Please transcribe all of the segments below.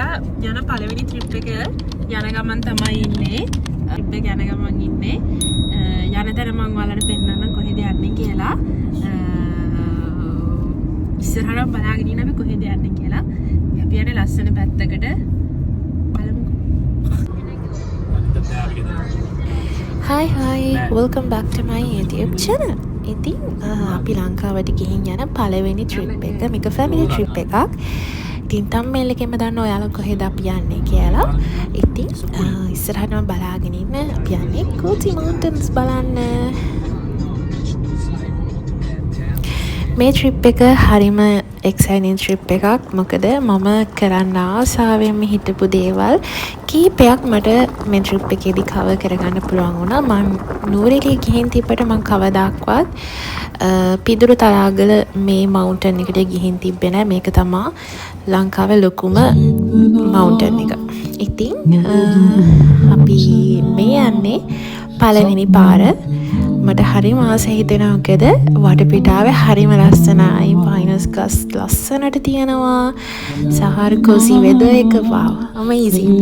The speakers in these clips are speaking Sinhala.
ගිහිල්ලා යන පළවෙනි ට්‍රිප් එක යන ගමන් තමයි ඉන්නේ. ට්‍රිප් එක යන ගමන් ඉන්නේ. යන තැන මම ඔයාලට පෙන්නන්න කොහෙද යන්නේ කියලා. ඉස්සරහට බලාගෙන ඉන්න අපි කොහෙද යන්නේ කියලා. අපි යන්නේ ලස්සන පැත්තකට. Hi, welcome back to my YouTube channel. ඉතින් අපි ලංකාවට ගිහින් යන පළවෙනි ට්‍රිප් එක මේක ෆැමිලි ට්‍රිප් එකක්. ඉතින් තම්මේල් එකෙන්ම දන්න ඔයාලා කොහෙද අපි යන්නේ කියලා. ඉතින් ඉස්සරහටම බලාගෙන ඉන්න අපි යන්නේ Kooty Mountains බලන්න. මේ ට්‍රිප් එක හරිම එක්සයිටිං ට්‍රිප් එකක්. මොකද මම කරන්න ආසාවෙන්ම හිටපු දේවල් කීපයක් මට මේ ට්‍රිප් එකේදී කවර් කරගන්න පුළුවන් වුණා. මම නූරේලිය ගිහින් තිබ්බට මම කවදාක්වත් පිදුරු තලාගල මේ මවුන්ටන් එකට ගිහින් තිබ්බේ නැහැ. මේක තමයි ලංකාවේ ලොකුම මවුන්ටන් එක. ඉතින් අපි මේ යන්නේ පළවෙනි පාර. මට හරිම ආසයි හිතෙනවා මොකද වටපිටාවේ හරිම ලස්සනයි. පයින්ස් ගස් ලස්සනට තියෙනවා. සහාර කොසි වෙදර් එක wow amazing.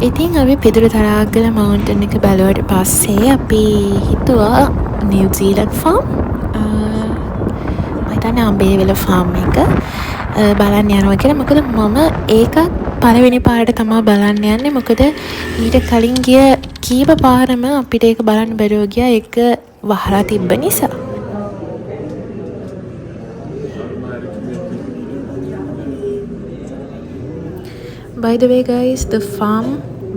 ඉතින් අපි පිදුරු තලාගල මවුන්ටන් එක බැලුවට පස්සේ අපි හිතුවා නිව්සීලන්ඩ් ෆාම් මම හිතන්නේ අම්බේවල ෆාම් එක බලන්න යනවා කියලා. මොකද මම ඒකත් පළවෙනි පාරට තමයි බලන්න යන්නේ. මොකද ඊට කලින් ගිය කීප පාරම අපිට ඒක බලන්න බැරුව ගියා. ඒක වහලා තිබ්බ නිසා. By the way guys, the farm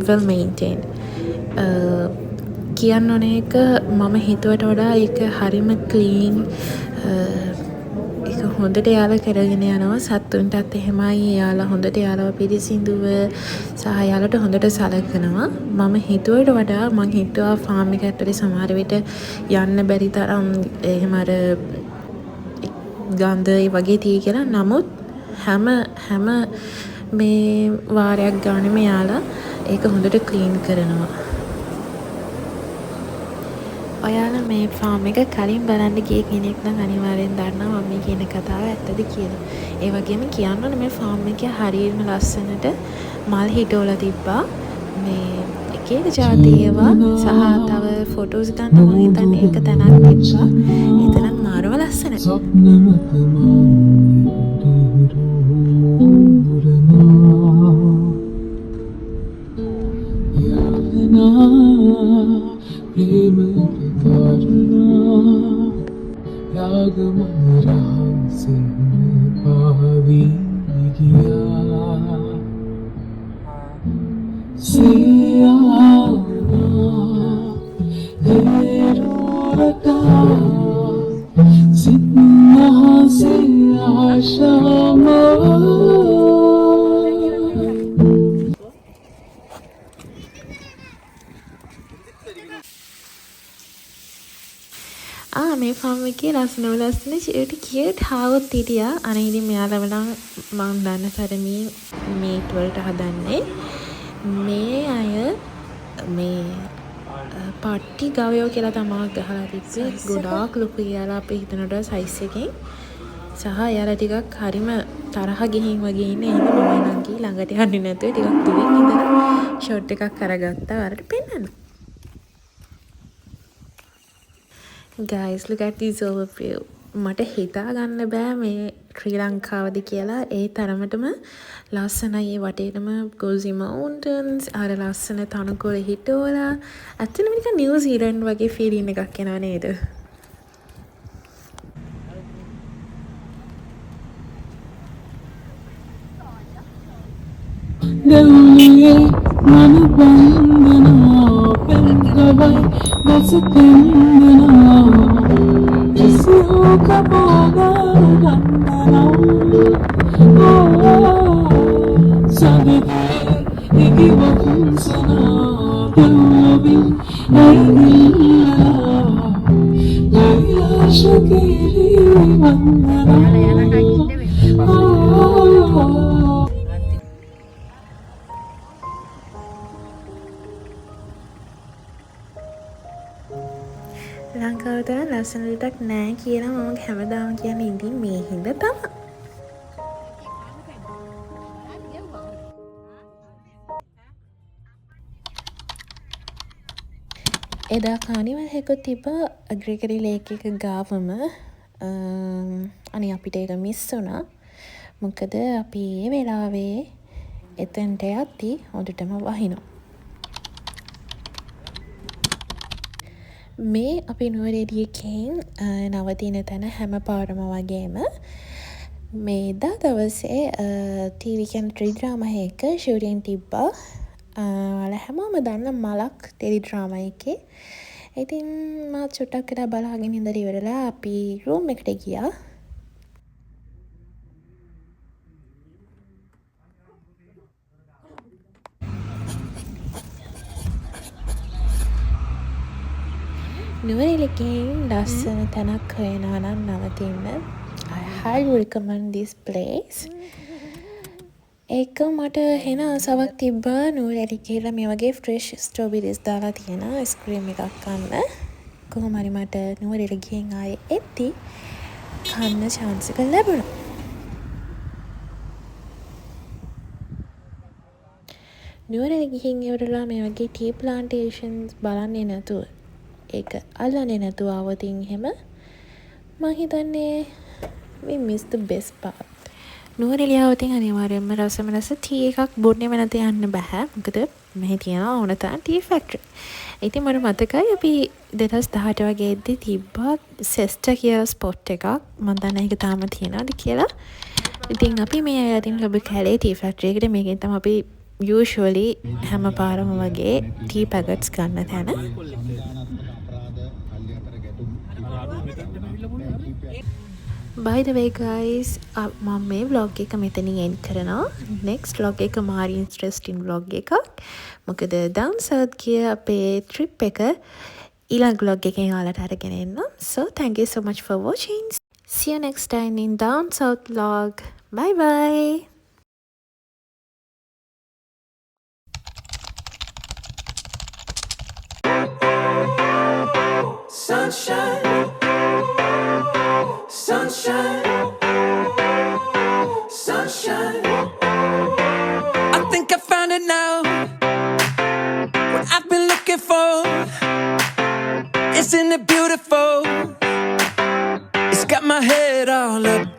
well maintained. කියන්න ඕනේ එක මම හිතුවට වඩා ඒක හරිම ක්ලීන්. ඒක හොඳට යාලා කරගෙන යනවා. සත්තුන්ටත් එහෙමයි. යාලා හොඳට යාලව පිළිසිඳුව සහ යාලට හොඳට සලකනවා. මම හිතුවට වඩා මං හිතුවා ෆාම් එක ඇතුලේ සමහර විට යන්න බැරි තරම් එහෙම අර ගන්ධ ඒ වගේ තියෙයි කියලා. නමුත් හැම මේ වාරයක් ගානෙම යාලා ඒක හොඳට ක්ලීන් කරනවා. ඔයාලා මේ ෆාම් එක කලින් බලන්න ගිය කෙනෙක් නම් අනිවාර්යෙන් දන්නවා මම මේ කියන කතාව ඇත්තද කියලා. ඒ වගේම කියන්න ඕනේ මේ ෆාම් එකේ හරියම ලස්සනට මල් හිටවලා තිබ්බා. මේ එක එක જાති ඒවා සහ තව ෆොටෝස් ගන්න මම හිතන්නේ එක තැනක් තිබ්බා. එතනත් මාරව ලස්සනයි. මේ ෆාම් එකේ ලස්සන කියට් හාවත් හිටියා. අනේ ඉතින් මෙයාලව නම් මම දන්න තරමින් මේට් වලට හදන්නේ. මේ අය මේ පට්ටි ගවයෝ කියලා තමයි ගහලා තිබ්බේ. ගොඩාක් ලොකු යාලා අපි හිතනට සයිස් එකෙන්. සහ යාලා ටිකක් හරිම තරහ ගිහින් වගේ ඉන්නේ. එහෙනම් මම නම් ගිහ ළඟට යන්නේ නැතුව ටිකක් දුරින් ඉඳලා ෂොට් එකක් අරගත්තා. වලට පෙන්නන්න. Guys, look at this overview. මට හිතා ගන්න බෑ මේ ශ්‍රී ලංකාවද කියලා ඒ තරමටම ලස්සනයි. ඒ වටේටම ගෝසි මවුන්ටන්ස් අර ලස්සන තනකොළ හිටෝලා ඇත්තටම නිකන් නිව්සීලන්ඩ් වගේ ෆීලින් එකක් එනවා නේද? දෙව්ලියේ මන බන්ධනා පෙන්ගවයි දසකෙන්දනා ඉසිහෝක බෝගා ගන්දනා සගදේ ඉගිවකුන්සනා දෙව්ලොවින් ඇයිල්ලලා ලයිලාශකේරී වන්දනා ලංකාව තරම් ලස්සන රටක් නෑ කියලා මම හැමදාම කියන්නේ ඉතින් මේ හින්දා තමයි. එදා කානිවල් එකකුත් තිබ්බා අග්‍රිකරි ලේක් එක ගාවම. අනේ අපිට ඒක මිස් වුණා. මොකද අපි ඒ වෙලාවේ එතනට යද්දි හොඳටම වහිනවා. මේ අපි නුවරඑළියකින් නවතින තැන හැම පාරම වගේම මේ එදා දවසේ ටීවී කැන ටෙලිඩ්‍රාමා එක ෂූටින් තිබ්බා. ඔයාලා හැමෝම දන්න මලක් ටෙලිඩ්‍රාමා එකේ. ඉතින් මාත් චුට්ටක් වෙලා බලාගෙන ඉඳලා ඉවරලා අපි රූම් එකට ගියා. නුවරඑළියකින් ලස්සන තැනක් හොයනවා නම් නවතින්න. I highly recommend this place. ඒක මට හෙන ආසාවක් තිබ්බා නුවරඑළිය කියලා මේ වගේ ෆ්‍රෙෂ් ස්ට්‍රෝබෙරිස් දාලා තියෙන අයිස්ක්‍රීම් එකක් කන්න. කොහොම හරි මට නුවරඑළිය ගිහින් ආයේ එද්දි කන්න chance එක ලැබුණා. නුවරඑළිය ගිහින් ඉවරලා මේ වගේ ටී ප්ලාන්ටේෂන්ස් බලන්නේ නැතුව ඒක අල්ලන්නේ නැතුව ආවොතින් එහෙම මම හිතන්නේ we miss the best part. Nuwara Eliya ආවොතින් අනිවාර්යයෙන්ම රසම රස ටී එකක් බොන්නේම නැත යන්න බෑ. මොකද මෙහි තියෙනවා ඕන තරම් ටී ෆැක්ටරි. ඉතින් මට මතකයි අපි 2018 වගේ එද්දි තිබ්බා සෙස්ටා කියලා ස්පොට් එකක්. මම දන්නේ ඒක තාම තියෙනවද කියලා. ඉතින් අපි මේ අතින් ලැබ කැලේ ටී ෆැක්ටරි එකට මේකෙන් තමයි අපි usually හැම පාරම වගේ ටී පැකට්ස් ගන්න තැන. By the way guys, මම මේ vlog එක මෙතනින් end කරනවා. next vlog එක මාරි interesting vlog එකක්. මොකද down south ගිය අපේ trip එක ඊළඟ vlog එකෙන් ඔයාලට අරගෙන එන්න. So thank you so much for watching. See you next time in down south vlog. Bye bye. Sunshine, sunshine, sunshine. I think I found it now. What I've been looking for. Isn't it beautiful? It's got my head all up